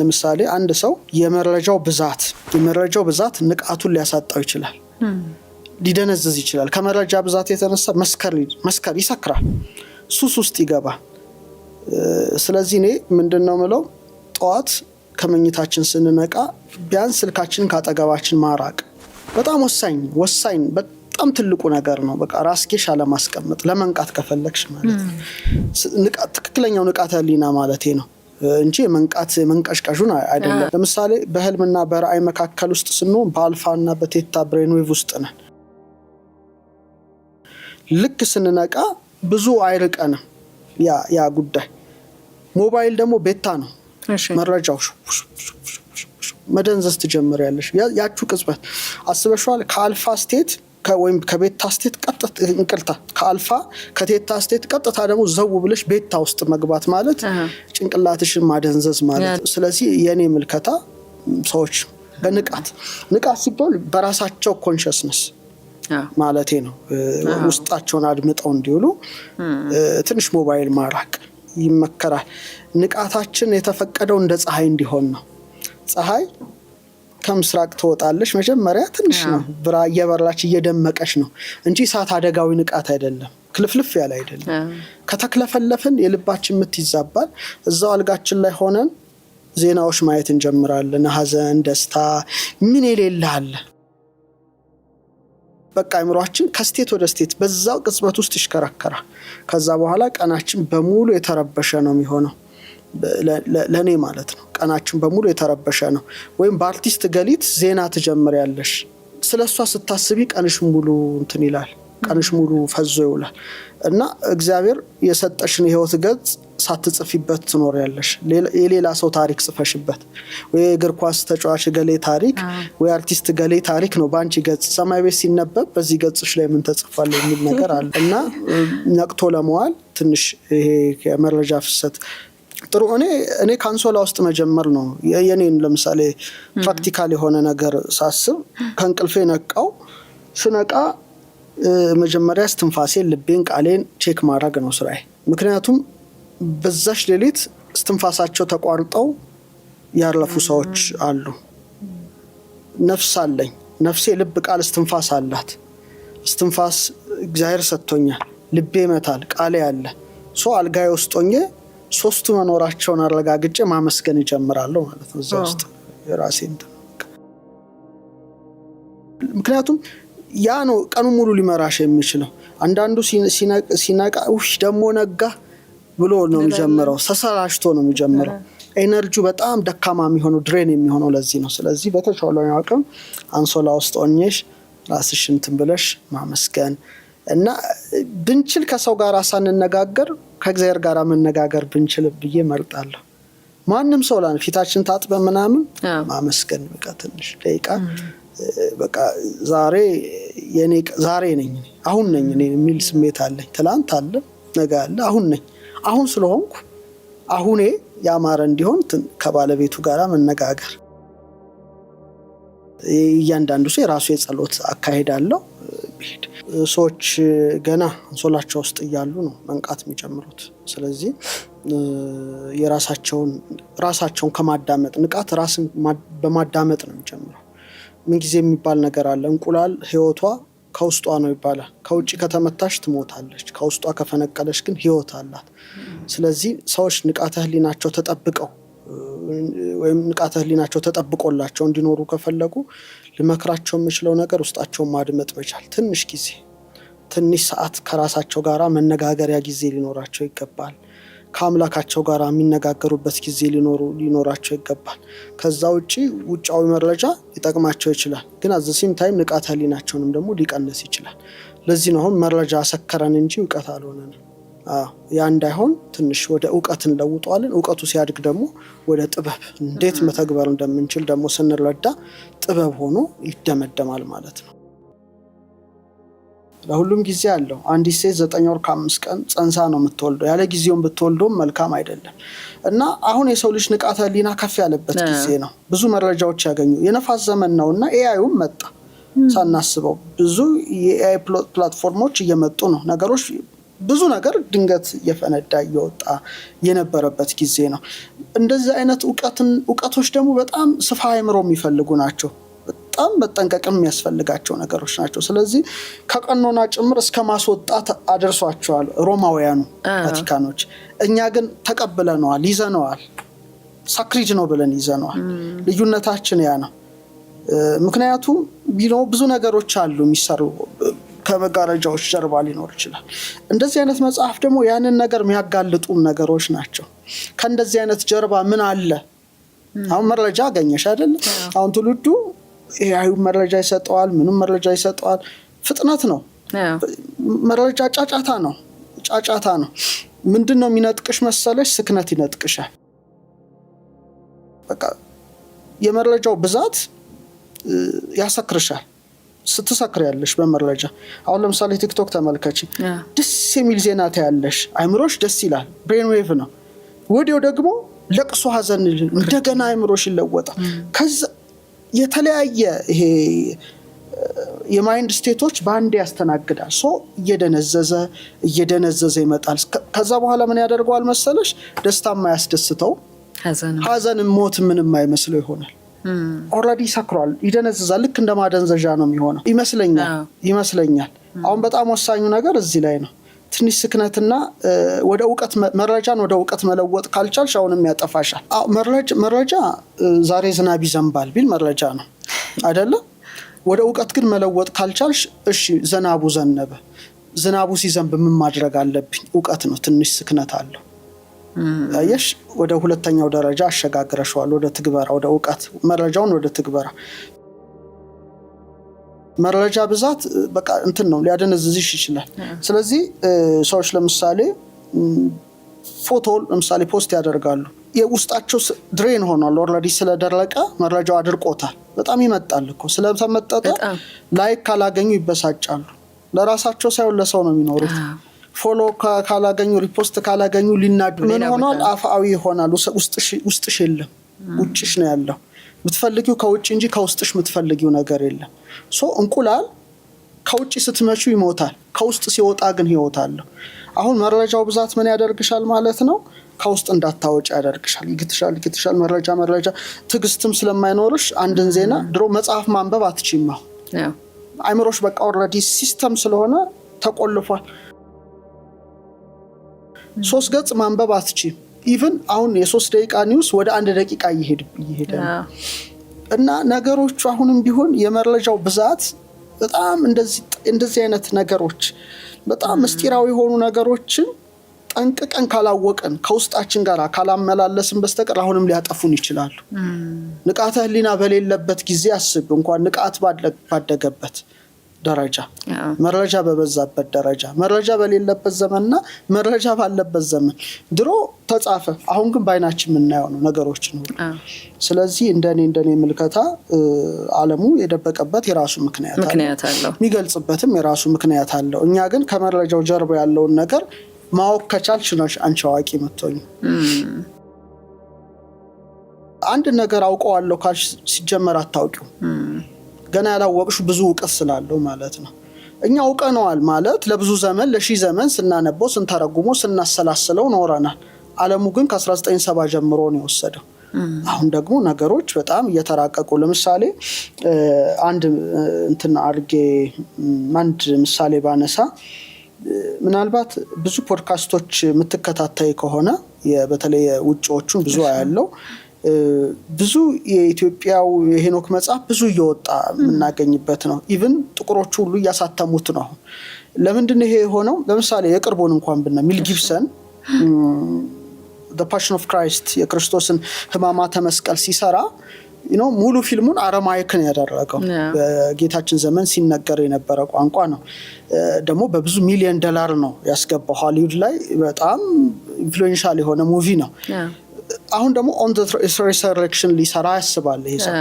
ለምሳሌ አንድ ሰው የመረጃው ብዛት ንቃቱን ሊያሳጣው ይችላል ሊደነዝዝ ይችላል ከመረጃ ብዛት የተነሳ መስከር ይሰክራል ሱስ ውስጥ ይገባል ስለዚህ እኔ ምንድነው ምለው ጧት ከመኝታችን ስንነቃ ቢያንስ ስልካችንን ካጠገባችን ማራቅ በጣም ወሳኝ በጣም ትልቁ ነገር ነው በቃ ራስኬሽ አለማስቀመጥ ለመንቃት ከፈለክሽ ማለት ንቃት ትክክለኛው ንቃተ ህሊና ማለቴ ነው እንጂ መንቀሽቀሹን አይደለም ለምሳሌ በህልምና በራእይ መካከል ውስጥ ስንሆን በአልፋና በቴታ ብሬን ዌቭ ውስጥ ነን ልክ ስንነቃ ብዙ አይርቀንም ያ ጉዳይ ሞባይል ደግሞ ቤታ ነው መረጃው መደንዘዝ ትጀምሪያለሽ ያቹ ቅጽበት አስበሽዋል ከአልፋ ስቴት ወይም ከቤታ ስቴት ቀጥታ እንቅልታ ከአልፋ ከቴታ ስቴት ቀጥታ ደግሞ ዘው ብለሽ ቤታ ውስጥ መግባት ማለት ጭንቅላትሽን ማደንዘዝ ማለት ስለዚህ የኔ ምልከታ ሰዎች በንቃት ሲባል በራሳቸው ኮንሺየስነስ ማለቴ ነው ውስጣቸውን አድምጠው እንዲውሉ ትንሽ ሞባይል ማራቅ ይመከራል ንቃታችን የተፈቀደው እንደ ፀሐይ እንዲሆን ነው ፀሐይ ከምስራቅ ትወጣለች መጀመሪያ ትንሽ ነው እየበራች እየደመቀች ነው እንጂ እሳት አደጋዊ ንቃት አይደለም ክልፍልፍ ያለ አይደለም ከተክለፈለፍን የልባችን ምት ይዛባል እዛው አልጋችን ላይ ሆነን ዜናዎች ማየት እንጀምራለን ሀዘን ደስታ ምን የሌለ አለ በቃ አይምሮአችን ከስቴት ወደ ስቴት በዛው ቅጽበት ውስጥ ይሽከረከራል ከዛ በኋላ ቀናችን በሙሉ የተረበሸ ነው የሚሆነው ለኔ ማለት ነው ቀናችን በሙሉ የተረበሸ ነው ወይም በአርቲስት ገሊት ዜና ትጀምሪያለሽ ስለሷ ስታስቢ ቀንሽ ሙሉ እንትን ይላል ቀንሽ ሙሉ ፈዞ ይውላል እና እግዚአብሔር የሰጠሽን ህይወት ገጽ ሳትጽፊበት ትኖሪያለሽ የሌላ ሰው ታሪክ ጽፈሽበት ወይ እግር ኳስ ተጫዋች ገሌ ታሪክ ወይ አርቲስት ገሌ ታሪክ ነው ባንቺ ገጽ ሰማይ ቤት ሲነበብ በዚህ ገጽሽ ላይ ምን ተጽፏል የሚል ነገር አለ እና ነቅቶ ለመዋል ትንሽ ይሄ የመረጃ ፍሰት ጥሩ እኔ ካንሶላ ውስጥ መጀመር ነው የኔን ለምሳሌ ፕራክቲካል የሆነ ነገር ሳስብ ከእንቅልፌ ነቃው ስነቃ መጀመሪያ እስትንፋሴን ልቤን ቃሌን ቼክ ማድረግ ነው ስራዬ ምክንያቱም በዛሽ ሌሊት እስትንፋሳቸው ተቋርጠው ያለፉ ሰዎች አሉ ነፍስ አለኝ ነፍሴ ልብ ቃል እስትንፋስ አላት እስትንፋስ እግዚአብሔር ሰጥቶኛል ልቤ መታል ቃሌ አለ አልጋዬ ውስጥ ሆኜ ሶስቱ መኖራቸውን አረጋግጬ ማመስገን ይጀምራለሁ ማለት ነው እዛ ውስጥ የራሴን ምክንያቱም ያ ነው ቀኑ ሙሉ ሊመራሽ የሚችለው አንዳንዱ ሲነቃ ደሞ ነጋ ብሎ ነው የሚጀምረው ተሰራሽቶ ነው የሚጀምረው ኤነርጂው በጣም ደካማ የሚሆነው ድሬን የሚሆነው ለዚህ ነው ስለዚህ በተቻለው አቅም አንሶላ ውስጥ ሆነሽ ራስሽን ትንብለሽ ማመስገን እና ብንችል ከሰው ጋር ሳንነጋገር ከእግዚአብሔር ጋር መነጋገር ብንችል ብዬ መርጣለሁ ማንንም ሰው ላን ፊታችን ታጥበ ምናምን ማመስገን በቃ ትንሽ ደቂቃ በቃ ዛሬ ነኝ አሁን ነኝ የሚል ስሜት አለኝ ትላንት አለ ነገ አለ አሁን ስለሆንኩ አሁኔ ያማረ እንዲሆን ከባለቤቱ ጋር መነጋገር እያንዳንዱ ሰው የራሱ የጸሎት አካሄድ አለው ሰዎች ገና አንሶላቸው ውስጥ እያሉ ነው መንቃት የሚጀምሩት ስለዚህ ራሳቸውን ከማዳመጥ ንቃት ራስን በማዳመጥ ነው የሚጀምረው ምን ጊዜ የሚባል ነገር አለ እንቁላል ህይወቷ ከውስጧ ነው ይባላል ከውጪ ከተመታሽ ትሞታለች ከውስጧ ከፈነቀለሽ ግን ህይወት አላት ስለዚህ ሰዎች ንቃተ ህሊናቸው ተጠብቀው ወይም ንቃተ ህሊናቸው ተጠብቆላቸው እንዲኖሩ ከፈለጉ ለመክራቸው የሚችለው ነገር ውስጣቸው ማድመጥ መቻል ትንሽ ሰዓት ከራሳቸው ጋራ መነጋገሪያ ጊዜ ሊኖራቸው ይገባል ከአምላካቸው ጋር የሚነጋገሩበት ጊዜ ሊኖራቸው ይገባል ከዛ ውጫዊ መረጃ ሊጠቅማቸው ይችላል ግን አዘሲም ታይም ንቃተ ህሊናቸውንም ደግሞ ሊቀንስ ይችላል ለዚህ ነው መረጃ ሰከረን እንጂ ዕውቀት አልሆነንም ያ እንዳይሆን ትንሽ ወደ ዕውቀትን ለውጧልን ዕውቀቱ ሲያድግ ደግሞ ወደ ጥበብ እንዴት መተግበር እንደምንችል ደግሞ ስንረዳ ጥበብ ሆኖ ይደመደማል ማለት ነው ለሁሉም ጊዜ አለው አንዲት ሴት 9 ወር ከ5 ቀን ጸንሳ ነው የምትወልደው ያለ ጊዜውን ብትወልዶም መልካም አይደለም እና አሁን የሰው ልጅ ንቃተ ህሊና ከፍ ያለበት ጊዜ ነው ብዙ መረጃዎች ያገኙ የነፋስ ዘመን ነውና ኤአይም መጣ ሳናስበው ብዙ የኤአይ ፕላትፎርሞች እየመጡ ነው ነገሮች ብዙ ነገር ድንገት እየፈነዳ እየወጣ የነበረበት ጊዜ ነው። እንደዚህ አይነት እውቀቶች ደግሞ በጣም ስፋ አእምሮ የሚፈልጉ ናቸው። በጣም መጠንቀቅም የሚያስፈልጋቸው ነገሮች ናቸው። ስለዚህ ከቀኖና ጭምር እስከ ማስወጣት አደርሷቸዋል ሮማውያኑ ቫቲካኖች። እኛ ግን ተቀብለነዋል፣ ይዘነዋል። ሳክሪድ ነው ብለን ይዘነዋል። ልዩነታችን ያ ነው። ምክንያቱም ብዙ ነገሮች አሉ የሚሰሩ ከመጋረጃዎች ጀርባ ሊኖር ይችላል። እንደዚህ አይነት መጽሐፍ ደግሞ ያንን ነገር የሚያጋልጡ ነገሮች ናቸው። ከእንደዚህ አይነት ጀርባ ምን አለ? አሁን መረጃ አገኘሽ አይደል? አሁን ትውልዱ ይሄው መረጃ ይሰጠዋል፣ ምንም መረጃ ይሰጠዋል። ፍጥነት ነው መረጃ፣ ጫጫታ ነው። ምንድነው የሚነጥቅሽ መሰለሽ? ስክነት ይነጥቅሻል። በቃ የመረጃው ብዛት ያሰክርሻል። ስትሰክር ያለሽ በመረጃ አሁን ለምሳሌ ቲክቶክ ተመልከቺ። ደስ የሚል ዜና ታያለሽ፣ አይምሮሽ ደስ ይላል፣ ብሬን ዌቭ ነው። ወዲያው ደግሞ ለቅሶ ሐዘን እንደገና አይምሮሽ ይለወጣል። ከዛ የተለያየ ይሄ የማይንድ ስቴቶች ባንድ ያስተናግዳል። እየደነዘዘ ይመጣል። ከዛ በኋላ ምን ያደርገዋል መሰለሽ? ደስታማ ያስደስተው፣ ሐዘን ሞት ምንም አይመስለው ይሆናል። ኦልሬዲ ሰክሯል፣ ይደነዝዛል። ልክ እንደማደንዘዣ ነው የሚሆነው ይመስለኛል። አሁን በጣም ወሳኙ ነገር እዚህ ላይ ነው። ትንሽ ስክነትና ወደ ዕውቀት መረጃን ወደ ዕውቀት መለወጥ ካልቻልሽ አሁንም ያጠፋሻል። መረጃ ዛሬ ዝናብ ይዘንባል ቢል መረጃ ነው አይደለ? ወደ ዕውቀት ግን መለወጥ ካልቻልሽ እሺ ዝናቡ ዘነበ፣ ዝናቡ ሲዘንብ ምን ማድረግ አለብኝ? ዕውቀት ነው። ትንሽ ስክነት አለው። አየሽ፣ ወደ ሁለተኛው ደረጃ አሸጋግረሽዋል፣ ወደ ትግበራ፣ ወደ ዕውቀት። መረጃውን ወደ ትግበራ። መረጃ ብዛት በቃ እንትን ነው፣ ሊያደነዝዝሽ ይችላል። ስለዚህ ሰዎች ለምሳሌ ፎቶ ለምሳሌ ፖስት ያደርጋሉ። የውስጣቸው ድሬን ሆኗል ኦልሬዲ ስለደረቀ መረጃው አድርቆታል። በጣም ይመጣል እኮ ስለተመጠጠ ላይክ ካላገኙ ይበሳጫሉ። ለራሳቸው ሳይሆን ለሰው ነው የሚኖሩት። ፎሎ ካላገኙ ሪፖስት ካላገኙ ሊናዱ ምን ሆኗል? አፋዊ ይሆናል። ውስጥሽ የለም፣ ውጭሽ ነው ያለው። የምትፈልጊው ከውጭ እንጂ ከውስጥሽ የምትፈልጊው ነገር የለም። እንቁላል ከውጭ ስትመቹ ይሞታል፣ ከውስጥ ሲወጣ ግን ህይወት አለው። አሁን መረጃው ብዛት ምን ያደርግሻል ማለት ነው? ከውስጥ እንዳታወጭ ያደርግሻል። ይግትሻል መረጃ። ትዕግስትም ስለማይኖርሽ አንድን ዜና ድሮ መጽሐፍ ማንበብ አትችይም። አይምሮሽ በቃ ኦልሬዲ ሲስተም ስለሆነ ተቆልፏል። 3 ገጽ ማንበብ አትችይም። ኢቭን አሁን የ3 ደቂቃ ኒውስ ወደ 1 ደቂቃ እየሄደ እና ነገሮቹ አሁንም ቢሆን የመረጃው ብዛት በጣም እንደዚህ አይነት ነገሮች በጣም ምስጢራዊ የሆኑ ነገሮችን ጠንቅቀን ካላወቀን ከውስጣችን ጋር ካላመላለስን በስተቀር አሁንም ሊያጠፉን ይችላሉ። ንቃተ ህሊና በሌለበት ጊዜ አስብ፣ እንኳን ንቃት ባደገበት ደረጃ፣ መረጃ በበዛበት ደረጃ፣ መረጃ በሌለበት ዘመንና መረጃ ባለበት ዘመን ድሮ ተጻፈ፣ አሁን ግን በአይናችን የምናየው ነው ነገሮችን ሁሉ። ስለዚህ እንደኔ ምልከታ ዓለሙ የደበቀበት የራሱ ምክንያት አለው፣ የሚገልጽበትም የራሱ ምክንያት አለው። እኛ ግን ከመረጃው ጀርባ ያለውን ነገር ማወቅ ከቻልሽ ነው አንቺ አዋቂ የምትሆኚ። አንድ ነገር አውቀዋለሁ ካልሽ ሲጀመር አታውቂው። ገና ያላወቅሽ ብዙ ዕውቀት ስላለው ማለት ነው። እኛ አውቀነዋል ማለት ለብዙ ዘመን ለሺህ ዘመን ስናነበው ስንተረጉሞ ስናሰላስለው ኖረናል። ዓለሙ ግን ከ1970 ጀምሮ ነው የወሰደው። አሁን ደግሞ ነገሮች በጣም እየተራቀቁ፣ ለምሳሌ አንድ ምሳሌ ባነሳ፣ ምናልባት ብዙ ፖድካስቶች የምትከታተይ ከሆነ በተለይ ውጪዎቹን ብዙ ያለው ብዙ የኢትዮጵያው የሄኖክ መጽሐፍ ብዙ እየወጣ የምናገኝበት ነው። ኢቭን ጥቁሮቹ ሁሉ እያሳተሙት ነው። ለምንድን ይሄ የሆነው? ለምሳሌ የቅርቡን እንኳን ብና ሚል ጊብሰን The Passion of Christ የክርስቶስን ሕማማተ መስቀል ሲሰራ ሙሉ ፊልሙን አረማይክን ያደረገው በጌታችን ዘመን ሲነገር የነበረ ቋንቋ ነው። ደግሞ በብዙ ሚሊዮን ዶላር ነው ያስገባው። ሆሊውድ ላይ በጣም ኢንፍሉዌንሻል የሆነ ሙቪ ነው። አሁን ደግሞ ኦን ዘ ሪሰረክሽን ሊሰራ ያስባል። ይሄ ሰው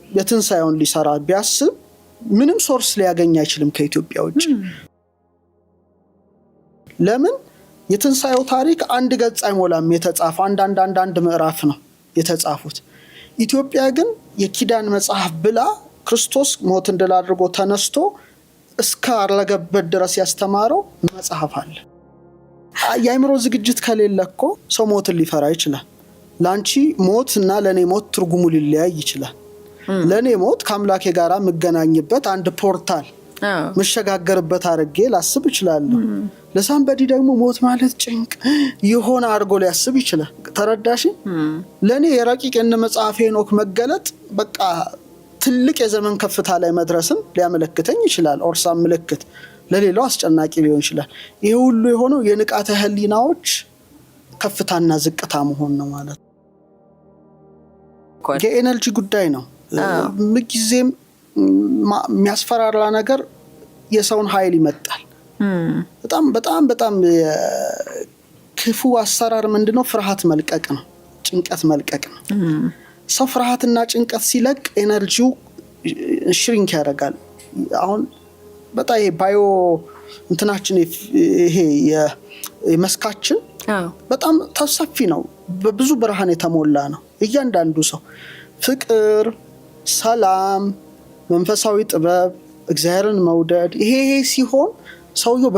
የትንሳኤውን ሊሰራ ቢያስብ ምንም ሶርስ ሊያገኝ አይችልም ከኢትዮጵያ ውጭ። ለምን? የትንሳኤው ታሪክ 1 ገጽ አይሞላም የተጻፈ፣ አንድ ምዕራፍ ነው የተጻፉት። ኢትዮጵያ ግን የኪዳን መጽሐፍ ብላ ክርስቶስ ሞትን ድል አድርጎ ተነስቶ እስከ አረገበት ድረስ ያስተማረው መጽሐፍ አለ። የአእምሮ ዝግጅት ከሌለ እኮ ሰው ሞትን ሊፈራ ይችላል። ላንቺ ሞት እና ለኔ ሞት ትርጉሙ ሊለያይ ይችላል። ለኔ ሞት ከአምላኬ ጋር የምገናኝበት አንድ ፖርታል መሸጋገርበት አድርጌ ላስብ እችላለሁ። ለሳምበዲ ደግሞ ሞት ማለት ጭንቅ የሆነ አድርጎ ሊያስብ ይችላል። ተረዳሽ? ለኔ የረቂቅ እንደ መጽሐፈ ሄኖክ መገለጥ በቃ ትልቅ የዘመን ከፍታ ላይ መድረስን ሊያመለክተኝ ይችላል። ኦርሳ ምልክት ለሌላው አስጨናቂ ሊሆን ይችላል። ይሄ ሁሉ የሆነው የንቃተ ህሊናዎች ከፍታና ዝቅታ መሆን ነው ማለት ነው። የኤነርጂ ጉዳይ ነው። ምንጊዜም የሚያስፈራራ ነገር የሰውን ኃይል ይመጣል። በጣም በጣም በጣም ክፉ አሰራር ምንድነው? ፍርሃት መልቀቅ ነው፣ ጭንቀት መልቀቅ ነው። ሰው ፍርሃትና ጭንቀት ሲለቅ ኤነርጂው ሽሪንክ ያደርጋል። አሁን በጣም ይሄ ባዮ እንትናችን ይሄ የመስካችን በጣም ሰፊ ነው፣ በብዙ ብርሃን የተሞላ ነው። እያንዳንዱ ሰው ፍቅር፣ ሰላም፣ መንፈሳዊ ጥበብ፣ እግዚአብሔርን መውደድ ይሄ ሲሆን ሰውየው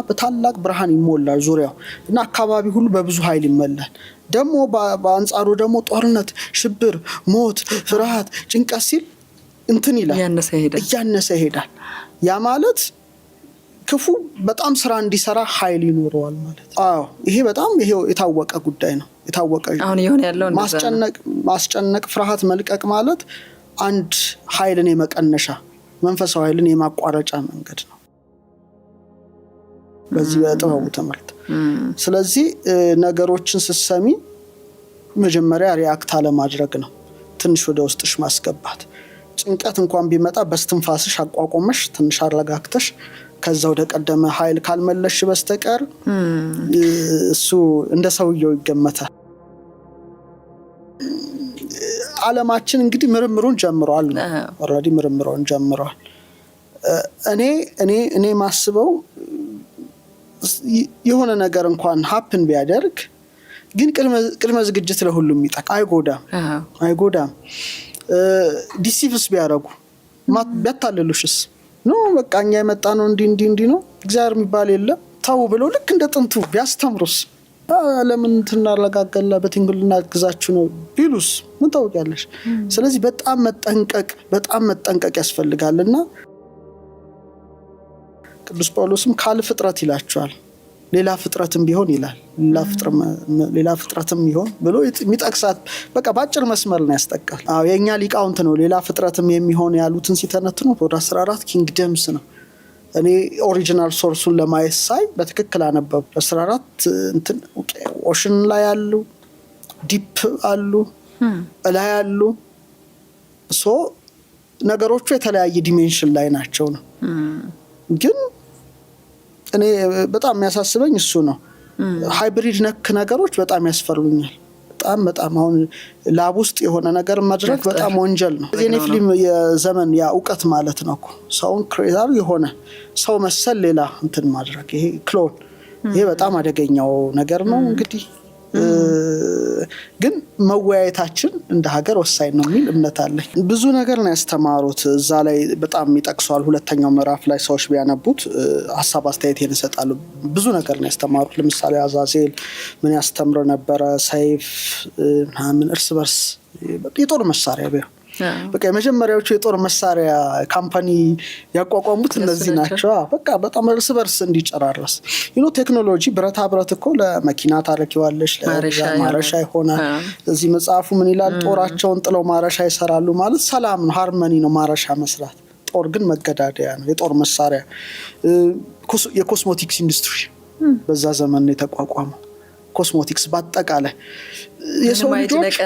በታላቅ ብርሃን ይሞላል ዙሪያው እና አካባቢ ሁሉ በብዙ ኃይል ይመላል። ደግሞ በአንጻሩ ደግሞ ጦርነት፣ ሽብር፣ ሞት፣ ፍርሃት፣ ጭንቀት ሲል እንትን ይላል፣ እያነሰ ይሄዳል። ያ ማለት ክፉ በጣም ስራ እንዲሰራ ኃይል ይኖረዋል ማለት። ይሄ በጣም የታወቀ ጉዳይ ነው። የታወቀ አሁን ይሆን ያለው ማስጨነቅ፣ ፍርሃት መልቀቅ ማለት አንድ ኃይልን የመቀነሻ መንፈሳዊ ኃይልን የማቋረጫ መንገድ ነው በዚህ በጥበቡ ትምህርት። ስለዚህ ነገሮችን ስትሰሚ መጀመሪያ ሪአክት አለማድረግ ነው፣ ትንሽ ወደ ውስጥሽ ማስገባት። ጭንቀት እንኳን ቢመጣ በስትንፋስሽ አቋቁመሽ ትንሽ አረጋግተሽ ከዛ ወደ ቀደመ ኃይል ካልመለሽ በስተቀር እሱ እንደ ሰውየው ይገመታል። ዓለማችን እንግዲህ ምርምሩን ጀምሯል ነው። ኦሬዲ ምርምሩን ጀምሯል። እኔ ማስበው የሆነ ነገር እንኳን ሀፕን ቢያደርግ ግን ቅድመ ዝግጅት ለሁሉም ይጠቅም። አይጎዳም። ዲሲቭስ ቢያደርጉ ቢያታልሉሽስ ነው በቃ እኛ የመጣ ነው እንዲህ ነው እግዚአብሔር የሚባል የለም ታው ብለው ልክ እንደ ጥንቱ ቢያስተምሩስ ለምን ትናረጋገላ በትንግልና ግዛችሁ ነው ቢሉስ ምን ታውቂያለሽ? ስለዚህ በጣም መጠንቀቅ ያስፈልጋልና ቅዱስ ጳውሎስም ካል ፍጥረት ይላቸዋል። ሌላ ፍጥረትም ቢሆን ይላል። ሌላ ፍጥረትም ይሆን ብሎ የሚጠቅሳት በቃ ባጭር መስመር ነው ያስጠቃል። የኛ ሊቃውንት ነው ሌላ ፍጥረትም የሚሆን ያሉትን ሲተነትኑ ወደ 14 ኪንግደምስ ነው። እኔ ኦሪጂናል ሶርሱን ለማየት ሳይ በትክክል አነበብ 14 እንትን ኦሽን ላይ አሉ፣ ዲፕ አሉ፣ ላይ አሉ። ነገሮቹ የተለያየ ዲሜንሽን ላይ ናቸው ነው። ግን እኔ በጣም የሚያሳስበኝ እሱ ነው። ሃይብሪድ ነክ ነገሮች በጣም ያስፈሩኛል። በጣም አሁን ላብ ውስጥ የሆነ ነገር ማድረግ በጣም ወንጀል ነው። የኔፍሊም የዘመን ያ እውቀት ማለት ነው እኮ ሰውን ክሬዛር የሆነ ሰው መሰል ሌላ እንትን ማድረግ ይሄ ክሎን ይሄ በጣም አደገኛው ነገር ነው። እንግዲህ ግን መወያየታችን እንደ ሀገር ወሳኝ ነው የሚል እምነት አለኝ። ብዙ ነገር ነው ያስተማሩት እዛ ላይ በጣም ይጠቅሷል። ሁለተኛው ምዕራፍ ላይ ሰዎች ቢያነቡት ሀሳብ አስተያየት ይሰጣሉ። ብዙ ነገር ነው ያስተማሩት። ለምሳሌ አዛዜል ምን ያስተምር ነበረ? ሰይፍ ምን እርስ በርስ የጦር መሳሪያ ቢሆን በቃ የመጀመሪያዎቹ የጦር መሳሪያ ካምፓኒ ያቋቋሙት እነዚህ ናቸው። በቃ በጣም እርስ በርስ እንዲጨራረስ ቴክኖሎጂ ብረታ ብረት እኮ ለመኪና ታረኪዋለሽ፣ ለማረሻ ይሆናል። እዚህ መጽሐፉ ምን ይላል? ጦራቸውን ጥለው ማረሻ ይሰራሉ ማለት ሰላም ነው፣ ሃርመኒ ነው ማረሻ መስራት። ጦር ግን መገዳደያ ነው። የጦር መሳሪያ የኮስሞቲክስ ኢንዱስትሪ በዛ ዘመን ነው የተቋቋመው። ኮስሞቲክስ በአጠቃላይ የሰው ልጆች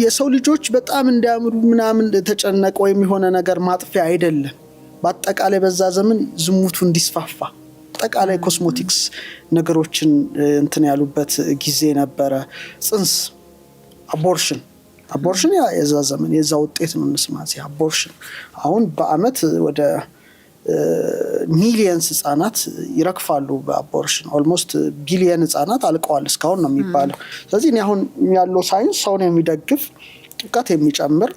የሰው ልጆች በጣም እንዲያምሩ ምናምን ተጨነቀ ወይም የሆነ ነገር ማጥፊያ አይደለም። በአጠቃላይ በዛ ዘመን ዝሙቱ እንዲስፋፋ አጠቃላይ ኮስሞቲክስ ነገሮችን እንትን ያሉበት ጊዜ ነበረ። ጽንስ አቦርሽን የዛ ዘመን የዛ ውጤት ነው። እንስማዚ አቦርሽን አሁን በአመት ወደ ሚሊየንስ ህጻናት ይረክፋሉ በአቦርሽን። ኦልሞስት ቢሊየን ህጻናት አልቀዋል እስካሁን ነው የሚባለው። ስለዚህ እኔ አሁን ያለው ሳይንስ ሰውን የሚደግፍ እውቀት የሚጨምር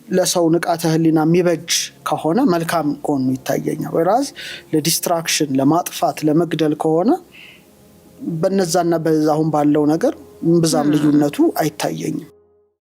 ለሰው ንቃተ ህሊና የሚበጅ ከሆነ መልካም ጎኑ ይታየኛል። ወይራዝ ለዲስትራክሽን፣ ለማጥፋት፣ ለመግደል ከሆነ በነዛና በዛሁን ባለው ነገር ብዛም ልዩነቱ አይታየኝም።